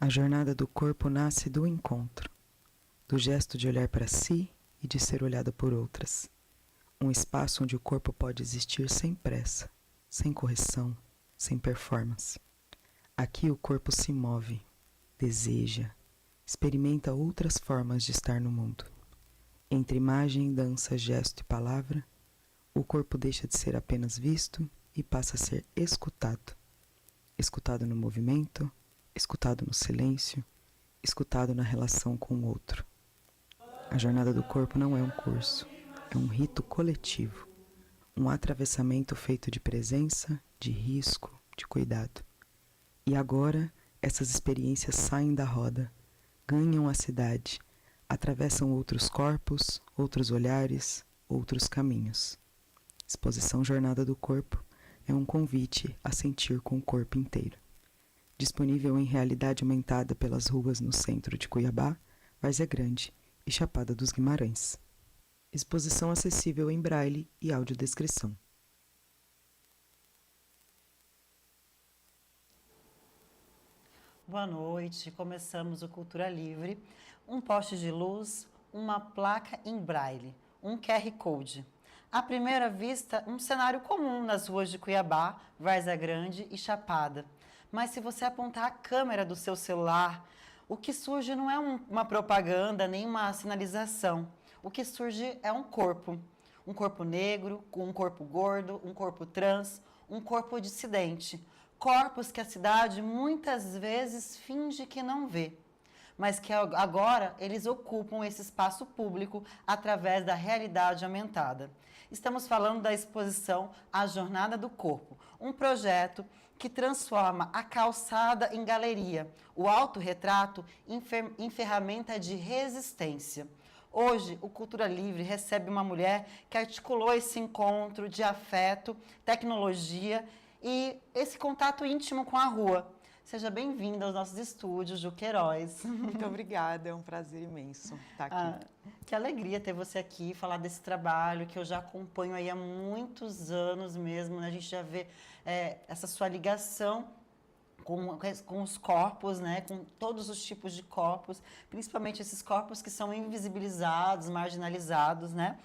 A jornada do corpo nasce do encontro, do gesto de olhar para si e de ser olhado por outras. Um espaço onde o corpo pode existir sem pressa, sem correção, sem performance. Aqui o corpo se move, deseja, experimenta outras formas de estar no mundo. Entre imagem, dança, gesto e palavra, o corpo deixa de ser apenas visto e passa a ser escutado. Escutado no movimento, escutado no silêncio, escutado na relação com o outro. A jornada do corpo não é um curso, é um rito coletivo, um atravessamento feito de presença, de risco, de cuidado. E agora, essas experiências saem da roda, ganham a cidade, atravessam outros corpos, outros olhares, outros caminhos. Exposição Jornada do Corpo é um convite a sentir com o corpo inteiro. Disponível em realidade aumentada pelas ruas no centro de Cuiabá, Várzea Grande e Chapada dos Guimarães. Exposição acessível em braille e audiodescrição. Boa noite, começamos o Cultura Livre. Um poste de luz, uma placa em braille, um QR Code. À primeira vista, um cenário comum nas ruas de Cuiabá, Várzea Grande e Chapada. Mas se você apontar a câmera do seu celular, o que surge não é uma propaganda nem uma sinalização. O que surge é um corpo. Um corpo negro, um corpo gordo, um corpo trans, um corpo dissidente. Corpos que a cidade muitas vezes finge que não vê, mas que agora eles ocupam esse espaço público através da realidade aumentada. Estamos falando da exposição A Jornada do Corpo, um projeto que transforma a calçada em galeria, o autorretrato em ferramenta de resistência. Hoje, o Cultura Livre recebe uma mulher que articulou esse encontro de afeto, tecnologia e esse contato íntimo com a rua. Seja bem-vinda aos nossos estúdios, Ju Queiroz. Muito obrigada, é um prazer imenso estar aqui. Que alegria ter você aqui, falar desse trabalho que eu já acompanho aí há muitos anos mesmo, né? A gente já vê essa sua ligação com os corpos, né? Com todos os tipos de corpos, principalmente esses corpos que são invisibilizados, marginalizados, né?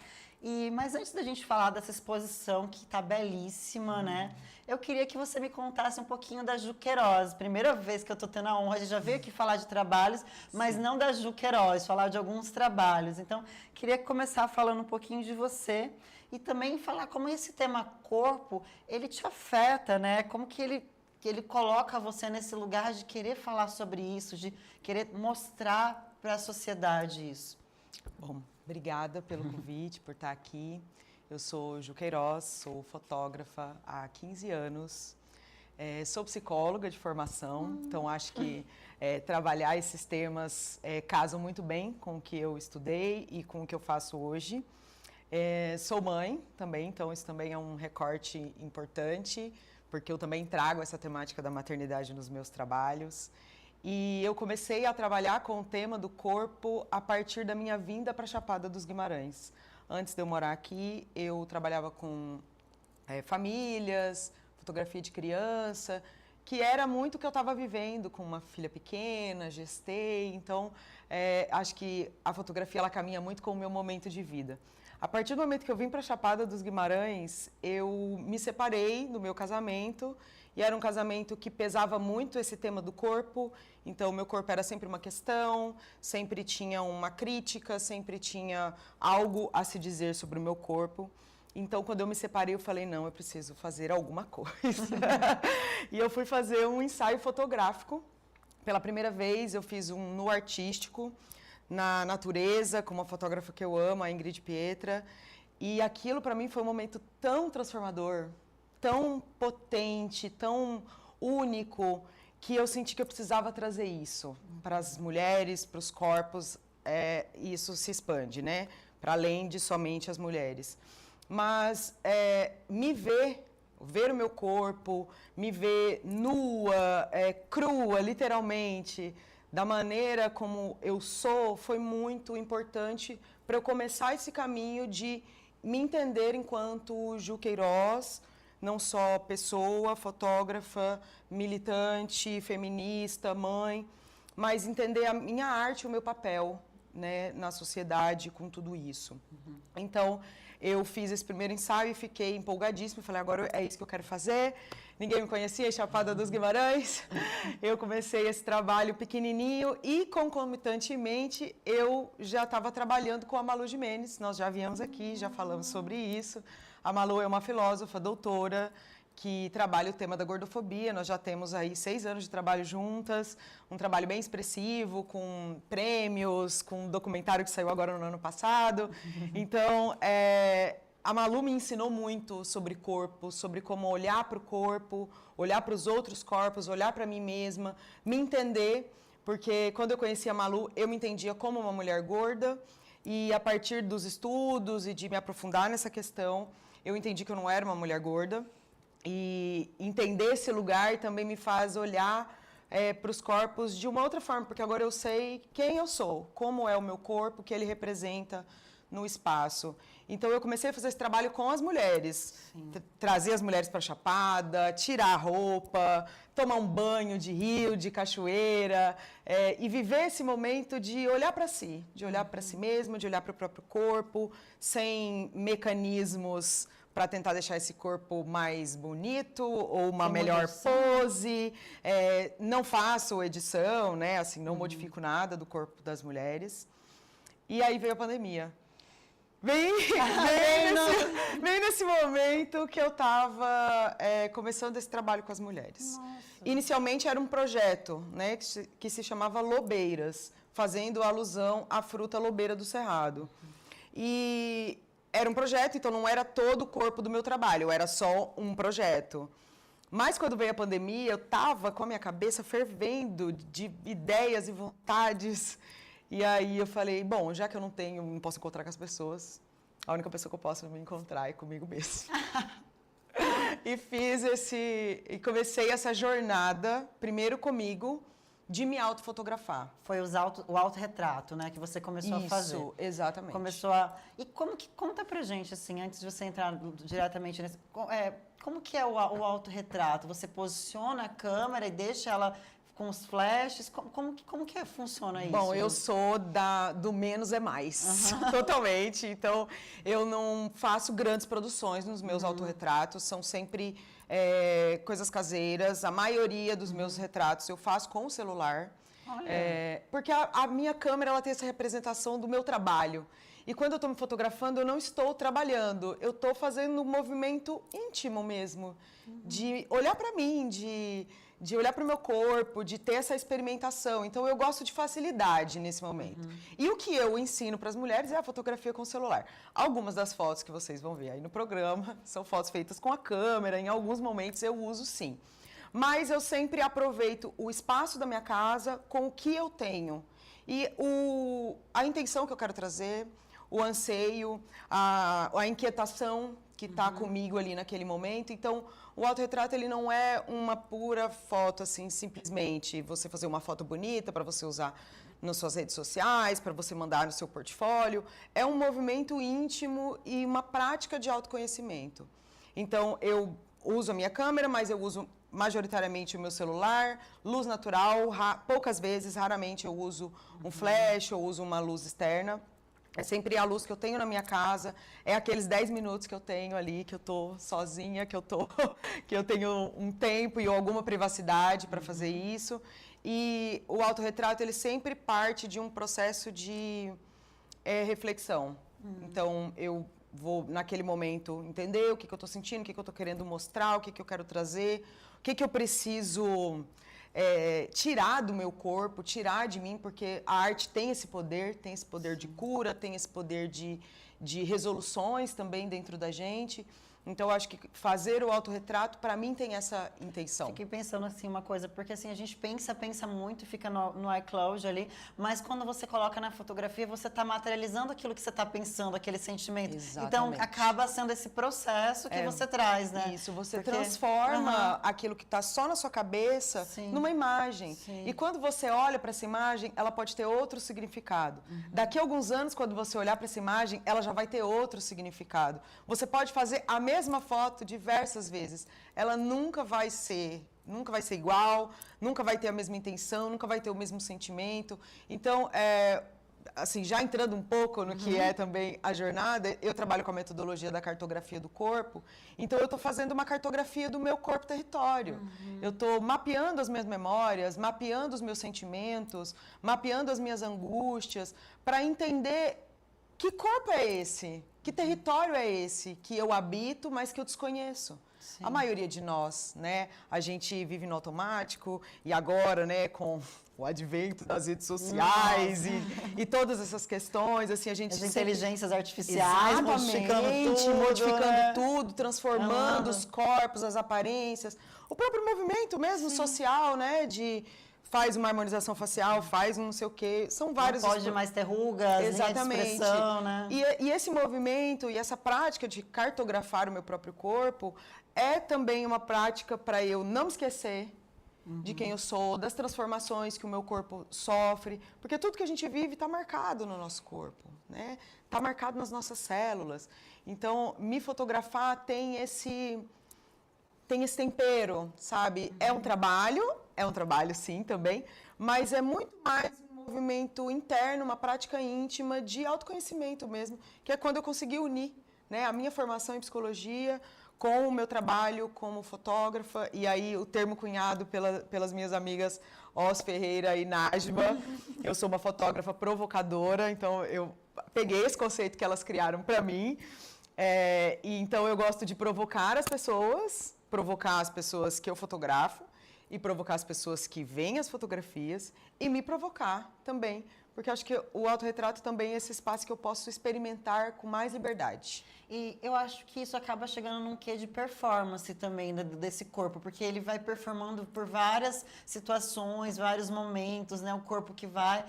Mas antes da gente falar dessa exposição que está belíssima, né? Eu queria que você me contasse um pouquinho da Ju Queiroz. Primeira vez que eu estou tendo a honra, a gente já veio aqui falar de trabalhos, mas não da Ju Queiroz, falar de alguns trabalhos. Então, queria começar falando um pouquinho de você e também falar como esse tema corpo, ele te afeta, né? Como que ele coloca você nesse lugar de querer falar sobre isso, de querer mostrar para a sociedade isso. Bom, obrigada pelo convite, por estar aqui. Eu sou Ju Queiroz, sou fotógrafa há 15 anos, sou psicóloga de formação, então acho que trabalhar esses temas casam muito bem com o que eu estudei e com o que eu faço hoje. Sou mãe também, então isso também é um recorte importante, porque eu também trago essa temática da maternidade nos meus trabalhos. E eu comecei a trabalhar com o tema do corpo a partir da minha vinda para a Chapada dos Guimarães. Antes de eu morar aqui, eu trabalhava com famílias, fotografia de criança, que era muito o que eu estava vivendo, com uma filha pequena, gestei. Então, acho que a fotografia ela caminha muito com o meu momento de vida. A partir do momento que eu vim para a Chapada dos Guimarães, eu me separei do meu casamento, e era um casamento que pesava muito esse tema do corpo, então meu corpo era sempre uma questão, sempre tinha uma crítica, sempre tinha algo a se dizer sobre o meu corpo. Então, quando eu me separei, eu falei, não, eu preciso fazer alguma coisa. E eu fui fazer um ensaio fotográfico. Pela primeira vez, eu fiz um nu artístico, na natureza, com uma fotógrafa que eu amo, a Ingrid Pietra. E aquilo, para mim, foi um momento tão transformador, tão potente, tão único, que eu senti que eu precisava trazer isso para as mulheres, para os corpos, e isso se expande, né? Para além de somente as mulheres. Mas me ver o meu corpo, me ver nua, crua, literalmente, da maneira como eu sou, foi muito importante para eu começar esse caminho de me entender enquanto Ju Queiroz, não só pessoa, fotógrafa, militante, feminista, mãe, mas entender a minha arte, o meu papel, né, na sociedade com tudo isso. Então, eu fiz esse primeiro ensaio e fiquei empolgadíssima. Falei, agora é isso que eu quero fazer. Ninguém me conhecia, Chapada dos Guimarães. Eu comecei esse trabalho pequenininho e, concomitantemente, eu já estava trabalhando com a Malu Gimenez. Nós já viemos aqui, já falamos sobre isso. A Malu é uma filósofa, doutora, que trabalha o tema da gordofobia. Nós já temos aí 6 anos de trabalho juntas, um trabalho bem expressivo, com prêmios, com um documentário que saiu agora no ano passado. Então, a Malu me ensinou muito sobre corpo, sobre como olhar para o corpo, olhar para os outros corpos, olhar para mim mesma, me entender, porque quando eu conheci a Malu, eu me entendia como uma mulher gorda, e a partir dos estudos e de me aprofundar nessa questão, eu entendi que eu não era uma mulher gorda. E entender esse lugar também me faz olhar para os corpos de uma outra forma, porque agora eu sei quem eu sou, como é o meu corpo, o que ele representa no espaço. Então, eu comecei a fazer esse trabalho com as mulheres, trazer as mulheres para a Chapada, tirar a roupa, tomar um banho de rio, de cachoeira, e viver esse momento de olhar para si, de olhar para si mesmo, de olhar para o próprio corpo, sem mecanismos para tentar deixar esse corpo mais bonito ou uma melhor pose. Não faço edição, né? Assim, não modifico nada do corpo das mulheres. E aí veio a pandemia. Bem nesse momento que eu estava começando esse trabalho com as mulheres. Nossa. Inicialmente era um projeto, né, que se chamava Lobeiras, fazendo alusão à fruta lobeira do Cerrado. E era um projeto, então não era todo o corpo do meu trabalho, era só um projeto. Mas quando veio a pandemia, eu estava com a minha cabeça fervendo de ideias e vontades. E aí eu falei, bom, já que eu não posso encontrar com as pessoas, a única pessoa que eu posso me encontrar é comigo mesma. E comecei essa jornada, primeiro comigo, de me autofotografar. Foi o autorretrato, né, que você começou a fazer. Isso, exatamente. E conta pra gente, assim, antes de você entrar diretamente nesse... como que é o autorretrato? Você posiciona a câmera e deixa ela com os flashes? Como que funciona isso? Bom, eu sou do menos é mais, totalmente. Então, eu não faço grandes produções nos meus autorretratos, são sempre coisas caseiras. A maioria dos meus retratos eu faço com o celular. Porque a minha câmera ela tem essa representação do meu trabalho. E quando eu estou me fotografando, eu não estou trabalhando, eu estou fazendo um movimento íntimo mesmo, de olhar para mim, de olhar para o meu corpo, de ter essa experimentação. Então, eu gosto de facilidade nesse momento. E o que eu ensino para as mulheres é a fotografia com o celular. Algumas das fotos que vocês vão ver aí no programa são fotos feitas com a câmera, em alguns momentos eu uso sim. Mas eu sempre aproveito o espaço da minha casa com o que eu tenho. E a intenção que eu quero trazer, o anseio, a inquietação que está comigo ali naquele momento. Então, o autorretrato ele não é uma pura foto, assim, simplesmente você fazer uma foto bonita para você usar nas suas redes sociais, para você mandar no seu portfólio. É um movimento íntimo e uma prática de autoconhecimento. Então, eu uso a minha câmera, mas eu uso majoritariamente o meu celular, luz natural, poucas vezes, raramente eu uso um flash, eu uso uma luz externa. É sempre a luz que eu tenho na minha casa, é aqueles 10 minutos que eu tenho ali, que eu estou sozinha, que eu tenho um tempo e alguma privacidade para fazer isso. E o autorretrato, ele sempre parte de um processo de reflexão. Então, eu vou, naquele momento, entender o que eu estou sentindo, o que eu estou querendo mostrar, o que eu quero trazer, o que eu preciso... tirar do meu corpo, tirar de mim, porque a arte tem esse poder de cura, tem esse poder de resoluções também dentro da gente. Então, eu acho que fazer o autorretrato, para mim, tem essa intenção. Fiquei pensando assim uma coisa, porque assim, a gente pensa muito, fica no iCloud ali, mas quando você coloca na fotografia, você está materializando aquilo que você está pensando, aquele sentimento. Exatamente. Então, acaba sendo esse processo que você traz, né? Isso, você transforma aquilo que está só na sua cabeça numa imagem. Sim. E quando você olha para essa imagem, ela pode ter outro significado. Daqui a alguns anos, quando você olhar para essa imagem, ela já vai ter outro significado. Você pode fazer a mesma mesma foto diversas vezes, ela nunca vai ser igual, nunca vai ter a mesma intenção, nunca vai ter o mesmo sentimento. Então, assim, já entrando um pouco no que é também a jornada, eu trabalho com a metodologia da cartografia do corpo, então eu estou fazendo uma cartografia do meu corpo-território. Eu estou mapeando as minhas memórias, mapeando os meus sentimentos, mapeando as minhas angústias, para entender que corpo é esse, que território é esse que eu habito, mas que eu desconheço. Sim. A maioria de nós, né? A gente vive no automático e agora, né, com o advento das redes sociais e todas essas questões, assim, a gente... As inteligências artificiais modificando tudo, transformando os corpos, as aparências. O próprio movimento mesmo, social, né, de... faz uma harmonização facial, faz um não sei o quê, são vários... Não pode mais ter rugas, exatamente. Nem expressão, né? E esse movimento e essa prática de cartografar o meu próprio corpo é também uma prática para eu não me esquecer de quem eu sou, das transformações que o meu corpo sofre, porque tudo que a gente vive está marcado no nosso corpo, né? Está marcado nas nossas células. Então, me fotografar tem esse tempero, sabe? É um trabalho sim também, mas é muito mais um movimento interno, uma prática íntima de autoconhecimento mesmo, que é quando eu consegui unir, né, a minha formação em psicologia com o meu trabalho como fotógrafa, e aí o termo cunhado pelas minhas amigas Os Ferreira e Najma, eu sou uma fotógrafa provocadora, então eu peguei esse conceito que elas criaram para mim, e então eu gosto de provocar as pessoas que eu fotografo, e provocar as pessoas que veem as fotografias e me provocar também, porque acho que o autorretrato também é esse espaço que eu posso experimentar com mais liberdade. E eu acho que isso acaba chegando num quê de performance também desse corpo, porque ele vai performando por várias situações, vários momentos, né? O corpo que vai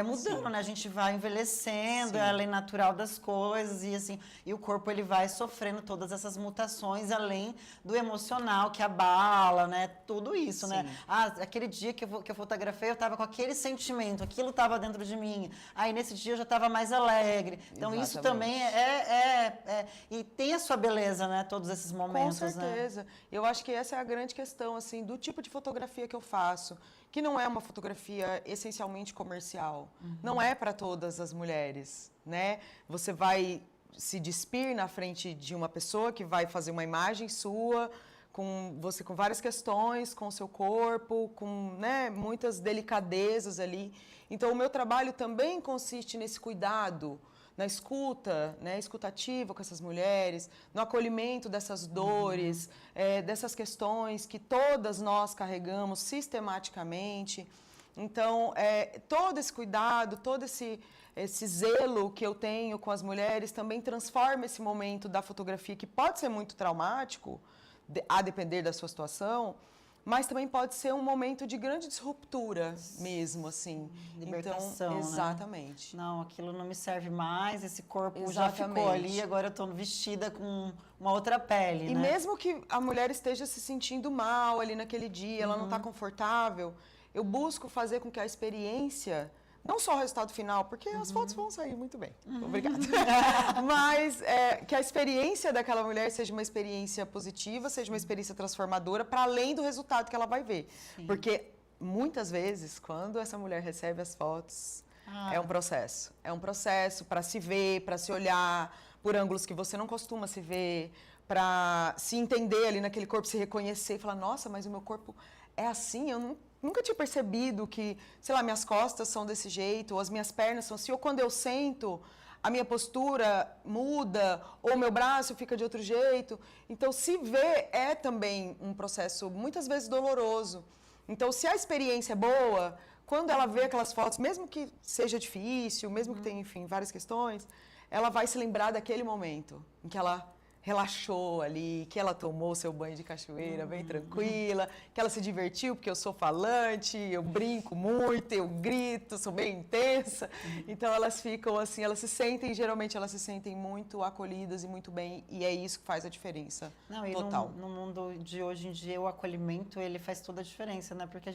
mudando, Sim. né? A gente vai envelhecendo, Sim. é a lei natural das coisas e assim, e o corpo ele vai sofrendo todas essas mutações além do emocional que abala, né? Tudo isso, Sim. né? Ah, aquele dia que eu fotografei, eu tava com aquele sentimento, aquilo tava dentro de mim. Aí nesse dia eu já tava mais alegre. Então Exatamente. Isso também e tem a sua beleza, né? Todos esses momentos, Com certeza. Né? Eu acho que essa é a grande questão, assim, do tipo de fotografia que eu faço, que não é uma fotografia essencialmente comercial. Não é para todas as mulheres, né? Você vai se despir na frente de uma pessoa que vai fazer uma imagem sua, com várias questões, com o seu corpo, com, né, muitas delicadezas ali. Então, o meu trabalho também consiste nesse cuidado, na escuta, né, escutativa com essas mulheres, no acolhimento dessas dores, dessas questões que todas nós carregamos sistematicamente. Então, todo esse cuidado, todo esse zelo que eu tenho com as mulheres também transforma esse momento da fotografia, que pode ser muito traumático, a depender da sua situação, mas também pode ser um momento de grande disruptura mesmo, assim. Libertação, então, exatamente. Né? Não, aquilo não me serve mais, esse corpo Exatamente. Já ficou ali, agora eu estou vestida com uma outra pele, E né? mesmo que a mulher esteja se sentindo mal ali naquele dia, ela não está confortável, eu busco fazer com que a experiência... Não só o resultado final, porque as fotos vão sair muito bem. Obrigada. Mas que a experiência daquela mulher seja uma experiência positiva, seja uma experiência transformadora, para além do resultado que ela vai ver. Sim. Porque, muitas vezes, quando essa mulher recebe as fotos, é um processo. É um processo para se ver, para se olhar, por ângulos que você não costuma se ver, para se entender ali naquele corpo, se reconhecer e falar, nossa, mas o meu corpo é assim, eu nunca tinha percebido que, sei lá, minhas costas são desse jeito, ou as minhas pernas são assim, ou quando eu sento, a minha postura muda, ou meu braço fica de outro jeito. Então, se ver é também um processo, muitas vezes, doloroso. Então, se a experiência é boa, quando ela vê aquelas fotos, mesmo que seja difícil, mesmo que tenha, enfim, várias questões, ela vai se lembrar daquele momento em que ela relaxou ali, que ela tomou seu banho de cachoeira bem tranquila, que ela se divertiu, porque eu sou falante, eu brinco muito, eu grito, sou bem intensa. Então, elas ficam assim, geralmente elas se sentem muito acolhidas e muito bem, e é isso que faz a diferença total. No mundo de hoje em dia, o acolhimento, ele faz toda a diferença, né? Porque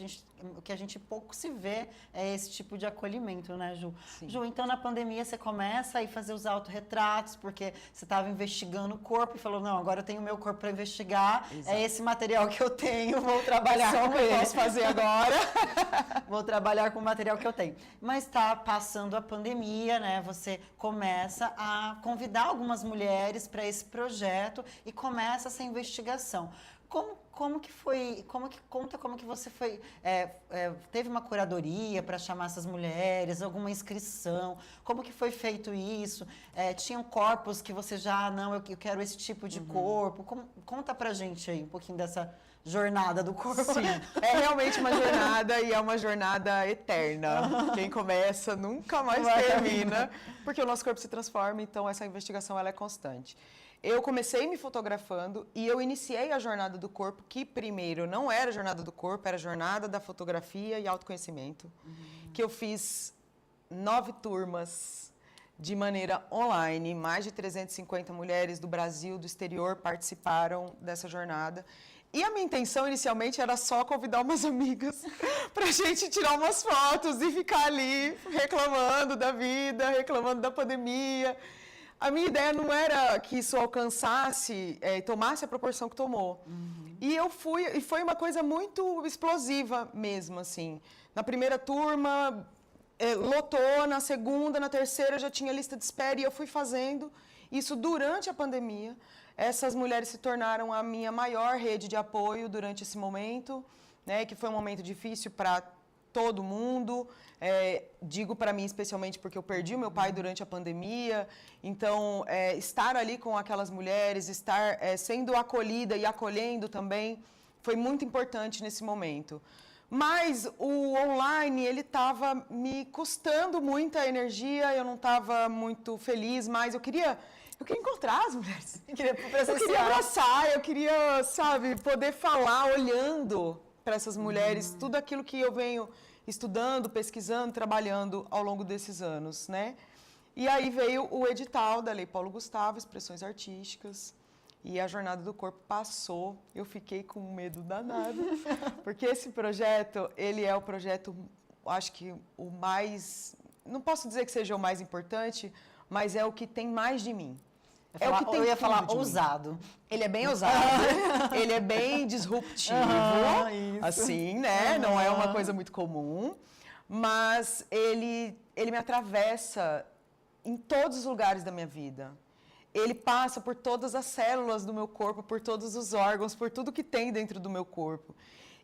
o que a gente pouco se vê é esse tipo de acolhimento, né, Ju? Sim. Ju, então, na pandemia, você começa a ir fazer os autorretratos, porque você estava investigando o corpo, corpo e falou, não, agora eu tenho o meu corpo para investigar, Exato. é esse material que eu tenho, vou trabalhar Só com o que eu ele. posso fazer agora. Vou trabalhar com o material que eu tenho. Mas está passando a pandemia, né? Você começa a convidar algumas mulheres para esse projeto e começa essa investigação. Como que foi, conta como que você foi, teve uma curadoria para chamar essas mulheres, alguma inscrição, como que foi feito isso? Tinham corpos que você já, não, eu quero esse tipo de corpo, conta pra gente aí um pouquinho dessa jornada do corpo. Sim, é realmente uma jornada e é uma jornada eterna. Quem começa nunca mais termina, porque o nosso corpo se transforma, então essa investigação ela é constante. Eu comecei me fotografando e eu iniciei a jornada do corpo, que primeiro não era a jornada do corpo, era a jornada da fotografia e autoconhecimento, que eu fiz 9 turmas de maneira online. Mais de 350 mulheres do Brasil, do exterior, participaram dessa jornada. E a minha intenção inicialmente era só convidar umas amigas para a gente tirar umas fotos e ficar ali reclamando da vida, reclamando da pandemia. A minha ideia não era que isso alcançasse e tomasse a proporção que tomou. E eu fui, e foi uma coisa muito explosiva mesmo, assim. Na primeira turma, lotou, na segunda, na terceira já tinha lista de espera e eu fui fazendo isso durante a pandemia. Essas mulheres se tornaram a minha maior rede de apoio durante esse momento, né, que foi um momento difícil para todo mundo. Digo para mim especialmente porque eu perdi o meu pai durante a pandemia, então estar ali com aquelas mulheres, estar sendo acolhida e acolhendo também, foi muito importante nesse momento. Mas o online, ele estava me custando muita energia, eu não estava muito feliz, mas eu queria encontrar as mulheres. Eu queria abraçar, eu queria, sabe, poder falar olhando para essas mulheres, tudo aquilo que eu venho estudando, pesquisando, trabalhando ao longo desses anos, né? E aí veio o edital da Lei Paulo Gustavo, Expressões Artísticas, e a Jornada do Corpo passou. Eu fiquei com medo danado, porque esse projeto, ele é o projeto, acho que o mais, não posso dizer que seja o mais importante, mas é o que tem mais de mim. Eu ia falar ousado. Ele é bem ousado, ele é bem disruptivo, assim, né? Não é uma coisa muito comum, mas ele me atravessa em todos os lugares da minha vida. Ele passa por todas as células do meu corpo, por todos os órgãos, por tudo que tem dentro do meu corpo.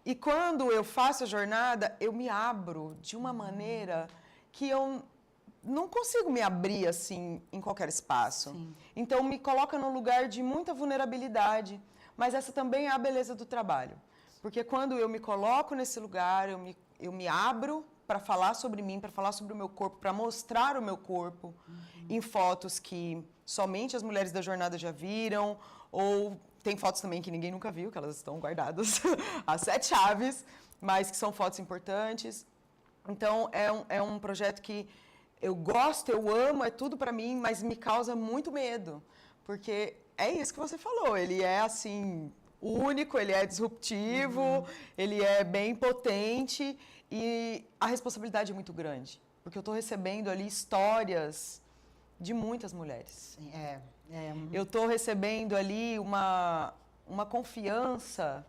E quando eu faço a jornada, eu me abro de uma maneira que eu não consigo me abrir assim em qualquer espaço. Sim. Então me coloca num lugar de muita vulnerabilidade, mas essa também é a beleza do trabalho. Porque quando eu me coloco nesse lugar, eu me abro para falar sobre mim, para falar sobre o meu corpo, para mostrar o meu corpo em fotos que somente as mulheres da jornada já viram, ou tem fotos também que ninguém nunca viu, que elas estão guardadas às 7 chaves, mas que são fotos importantes. Então é um projeto que eu gosto, eu amo, é tudo para mim, mas me causa muito medo, porque é isso que você falou, ele é assim, único, ele é disruptivo, ele é bem potente e a responsabilidade é muito grande, porque eu estou recebendo ali histórias de muitas mulheres. Sim, Eu estou recebendo ali uma confiança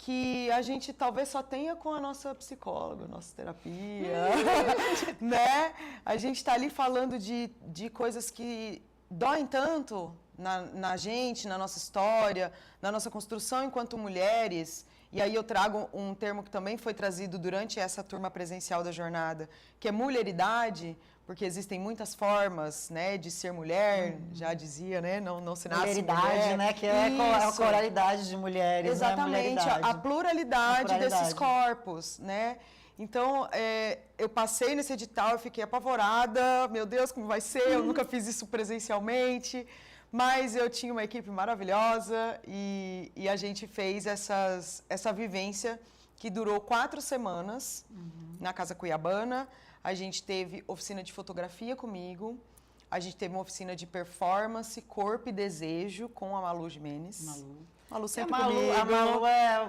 que a gente talvez só tenha com a nossa psicóloga, nossa terapia, né? A gente está ali falando de coisas que doem tanto na gente, na nossa história, na nossa construção enquanto mulheres. E aí eu trago um termo que também foi trazido durante essa turma presencial da jornada, que é mulheridade, porque existem muitas formas, né, de ser mulher, já dizia, né, não se nasce mulheridade, mulher. Né, que é a coralidade de mulheres. Exatamente, né? a pluralidade desses corpos, né? Então, eu passei nesse edital, eu fiquei apavorada, meu Deus, como vai ser? Eu nunca fiz isso presencialmente, mas eu tinha uma equipe maravilhosa e a gente fez essa vivência que durou 4 semanas na Casa Cuiabana. A gente teve oficina de fotografia comigo, a gente teve uma oficina de performance, corpo e desejo com a Malu Gimenez. Malu sempre comigo. A Malu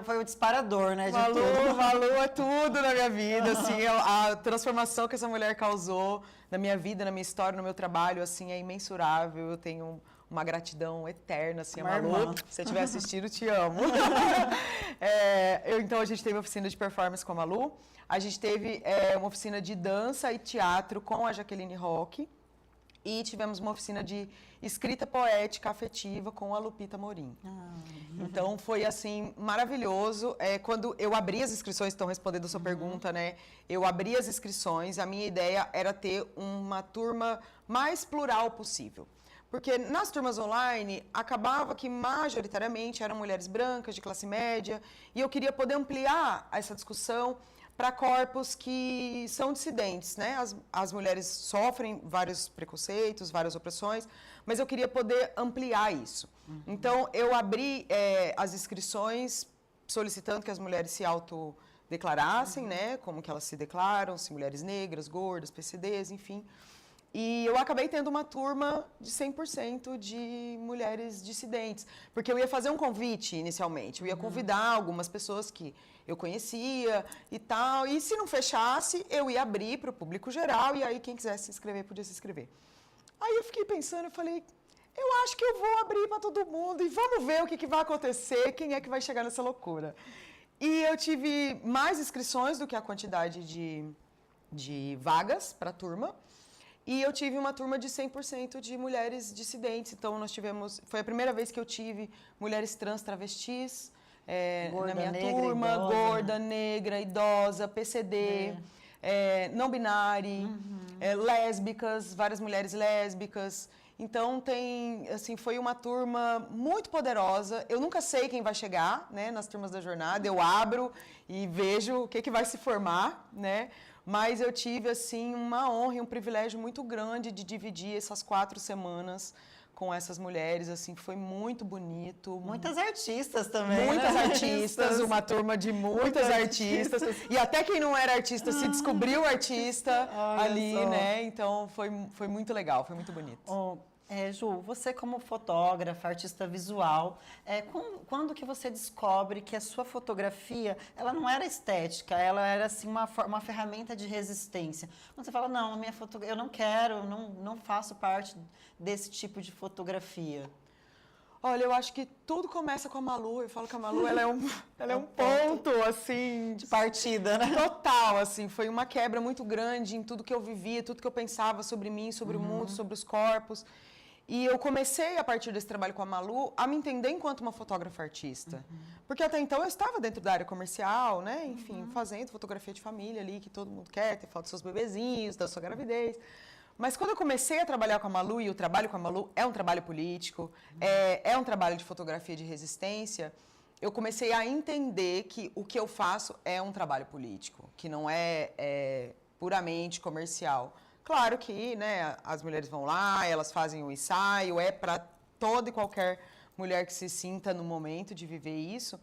foi o disparador, né, de tudo. Malu é tudo na minha vida, assim, a transformação que essa mulher causou na minha vida, na minha história, no meu trabalho, assim, é imensurável. Eu tenho uma gratidão eterna, assim, a Uma Malu. irmã. Se você estiver assistindo, te amo. Então, a gente teve oficina de performance com a Malu. A gente teve uma oficina de dança e teatro com a Jaqueline Roque. E tivemos uma oficina de escrita poética afetiva com a Lupita Morim. Então, foi, assim, maravilhoso. Quando eu abri as inscrições, estão respondendo a sua pergunta, né? Eu abri as inscrições, a minha ideia era ter uma turma mais plural possível. Porque nas turmas online, acabava que majoritariamente eram mulheres brancas, de classe média, e eu queria poder ampliar essa discussão para corpos que são dissidentes, né? As mulheres sofrem vários preconceitos, várias opressões, mas eu queria poder ampliar isso. Então, eu abri as inscrições solicitando que as mulheres se autodeclarassem, né? Como que elas se declaram, se mulheres negras, gordas, PCDs, enfim. E eu acabei tendo uma turma de 100% de mulheres dissidentes, porque eu ia fazer um convite inicialmente, eu ia convidar algumas pessoas que eu conhecia e tal, e se não fechasse, eu ia abrir para o público geral, e aí quem quisesse se inscrever, podia se inscrever. Aí eu fiquei pensando, eu falei, eu acho que eu vou abrir para todo mundo, e vamos ver o que vai acontecer, quem é que vai chegar nessa loucura. E eu tive mais inscrições do que a quantidade de vagas para a turma, e eu tive uma turma de 100% de mulheres dissidentes. Então, nós tivemos... Foi a primeira vez que eu tive mulheres trans travestis na minha turma. Idosa, gorda, negra, idosa, PCD, não binária, lésbicas, várias mulheres lésbicas. Então, assim, foi uma turma muito poderosa. Eu nunca sei quem vai chegar, né, nas turmas da jornada. Eu abro e vejo o que vai se formar, né? Mas eu tive, assim, uma honra e um privilégio muito grande de dividir essas 4 semanas com essas mulheres, assim, foi muito bonito. Muitas artistas também, Muitas né? artistas, uma turma de muitas artistas. E até quem não era artista se descobriu artista ali, só. né? Então, foi muito legal, foi muito bonito. Ju, você como fotógrafa, artista visual, quando que você descobre que a sua fotografia, ela não era estética, ela era assim uma ferramenta de resistência? Quando você fala, não, eu não quero, não faço parte desse tipo de fotografia. Olha, eu acho que tudo começa com a Malu. Eu falo que a Malu, ela é um ponto, assim... De partida, né? Total, assim. Foi uma quebra muito grande em tudo que eu vivia, tudo que eu pensava sobre mim, sobre o mundo, sobre os corpos. E eu comecei, a partir desse trabalho com a Malu, a me entender enquanto uma fotógrafa artista. Porque até então eu estava dentro da área comercial, né? Enfim, fazendo fotografia de família ali, que todo mundo quer, ter foto dos seus bebezinhos, da sua gravidez. Mas quando eu comecei a trabalhar com a Malu, e o trabalho com a Malu é um trabalho político, é um trabalho de fotografia de resistência, eu comecei a entender que o que eu faço é um trabalho político, que não é puramente comercial. Claro que, né, as mulheres vão lá, elas fazem o ensaio, é para toda e qualquer mulher que se sinta no momento de viver isso,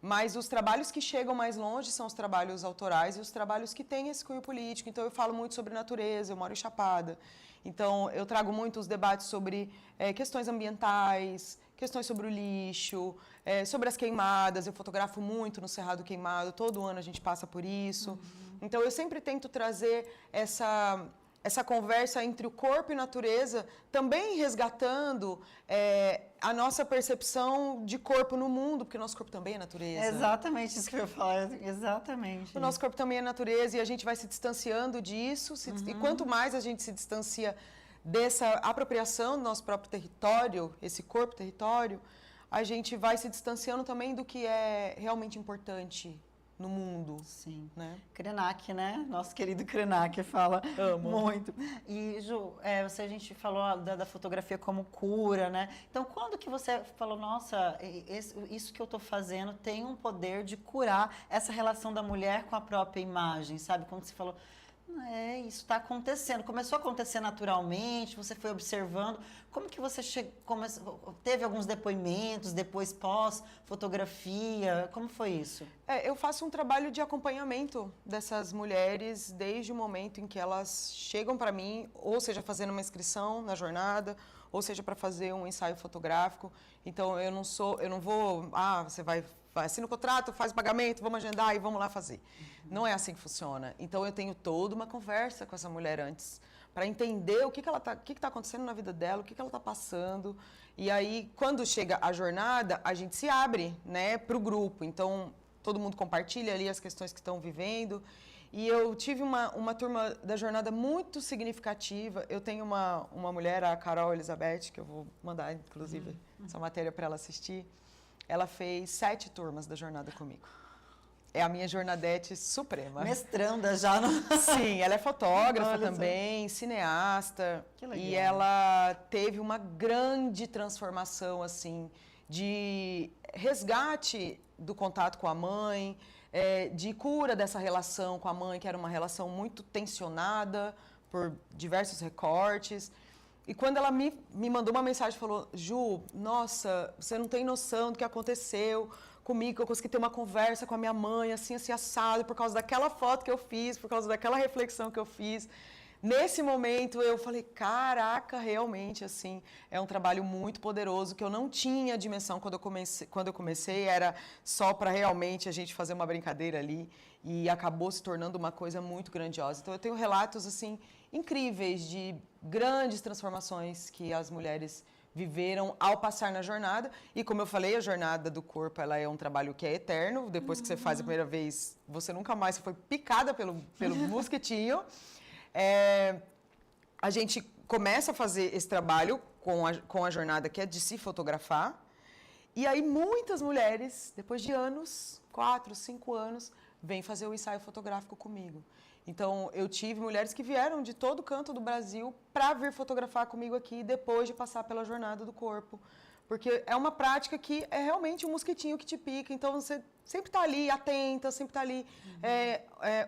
mas os trabalhos que chegam mais longe são os trabalhos autorais e os trabalhos que têm esse cunho político. Então, eu falo muito sobre natureza, eu moro em Chapada, então eu trago muito os debates sobre questões ambientais, questões sobre o lixo, sobre as queimadas, eu fotografo muito no Cerrado Queimado, todo ano a gente passa por isso. Então, eu sempre tento trazer essa conversa entre o corpo e natureza, também resgatando a nossa percepção de corpo no mundo, porque o nosso corpo também é natureza. É exatamente isso que eu ia falar, exatamente. O nosso corpo também é natureza e a gente vai se distanciando disso, e quanto mais a gente se distancia dessa apropriação do nosso próprio território, esse corpo-território, a gente vai se distanciando também do que é realmente importante no mundo. Sim. Né? Krenak, né? Nosso querido Krenak fala muito. E, Ju, a gente falou da fotografia como cura, né? Então, quando que você falou, nossa, isso que eu estou fazendo tem um poder de curar essa relação da mulher com a própria imagem, sabe? Quando você falou, isso está acontecendo. Começou a acontecer naturalmente, você foi observando. Como que você teve alguns depoimentos, depois pós-fotografia? Como foi isso? Eu faço um trabalho de acompanhamento dessas mulheres desde o momento em que elas chegam para mim, ou seja, fazendo uma inscrição na jornada, ou seja, para fazer um ensaio fotográfico. Então, eu não vou, você vai assina o contrato, faz o pagamento, vamos agendar e vamos lá fazer. Não é assim que funciona. Então, eu tenho toda uma conversa com essa mulher antes, para entender o que está acontecendo na vida dela, o que ela está passando. E aí, quando chega a jornada, a gente se abre, né, para o grupo. Então, todo mundo compartilha ali as questões que estão vivendo. E eu tive uma turma da jornada muito significativa. Eu tenho uma mulher, a Carol Elizabeth, que eu vou mandar, inclusive, essa matéria para ela assistir. Ela fez 7 turmas da jornada comigo. É a minha jornadete suprema. Mestranda já. No... Sim, ela é fotógrafa também, cineasta. Que legal. E ela teve uma grande transformação, assim, de resgate do contato com a mãe, de cura dessa relação com a mãe, que era uma relação muito tensionada por diversos recortes. E quando ela me mandou uma mensagem, falou: Ju, nossa, você não tem noção do que aconteceu comigo, que eu consegui ter uma conversa com a minha mãe, assim, assado, por causa daquela foto que eu fiz, por causa daquela reflexão que eu fiz. Nesse momento, eu falei, caraca, realmente, assim, é um trabalho muito poderoso, que eu não tinha dimensão quando eu comecei, era só para realmente a gente fazer uma brincadeira ali, e acabou se tornando uma coisa muito grandiosa. Então, eu tenho relatos, assim, incríveis de grandes transformações que as mulheres viveram ao passar na jornada. E como eu falei, a jornada do corpo, ela é um trabalho que é eterno. Depois que você faz a primeira vez, você nunca mais foi picada pelo mosquitinho. A gente começa a fazer esse trabalho com a jornada, que é de se fotografar. E aí muitas mulheres, depois de anos, 4, 5 anos, vêm fazer o ensaio fotográfico comigo. Então, eu tive mulheres que vieram de todo canto do Brasil para vir fotografar comigo aqui depois de passar pela jornada do corpo. Porque é uma prática que é realmente um mosquitinho que te pica. Então, você sempre está ali atenta, sempre está ali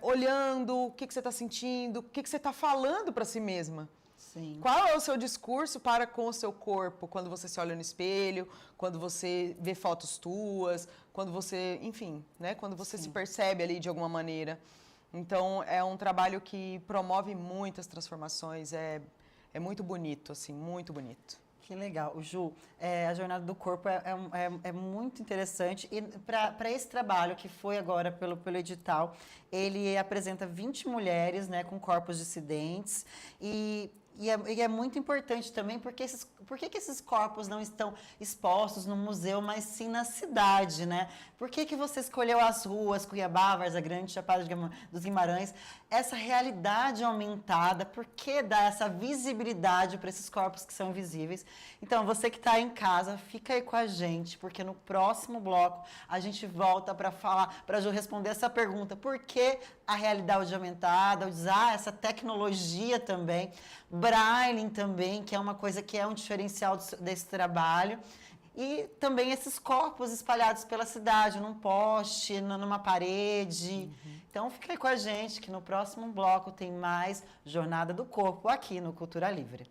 olhando o que você está sentindo, o que você está falando para si mesma. Sim. Qual é o seu discurso para com o seu corpo quando você se olha no espelho, quando você vê fotos tuas, quando você, enfim, né, quando você se percebe ali de alguma maneira. Então, é um trabalho que promove muitas transformações, é muito bonito, assim, muito bonito. Que legal. Ju, a jornada do corpo é muito interessante. E para esse trabalho, que foi agora pelo edital, ele apresenta 20 mulheres, né, com corpos dissidentes. E é muito importante também, porque por que esses corpos não estão expostos no museu, mas sim na cidade, né? Por que você escolheu as ruas, Cuiabá, Várzea Grande, Chapada dos Guimarães, essa realidade aumentada? Por que dar essa visibilidade para esses corpos que são invisíveis? Então, você que está em casa, fica aí com a gente, porque no próximo bloco a gente volta para falar, para responder essa pergunta: por que a realidade aumentada, usar essa tecnologia também, Braille também, que é uma coisa que é um diferencial desse trabalho, e também esses corpos espalhados pela cidade, num poste, numa parede. Então, fica aí com a gente, que no próximo bloco tem mais Jornada do Corpo aqui no Cultura Livre.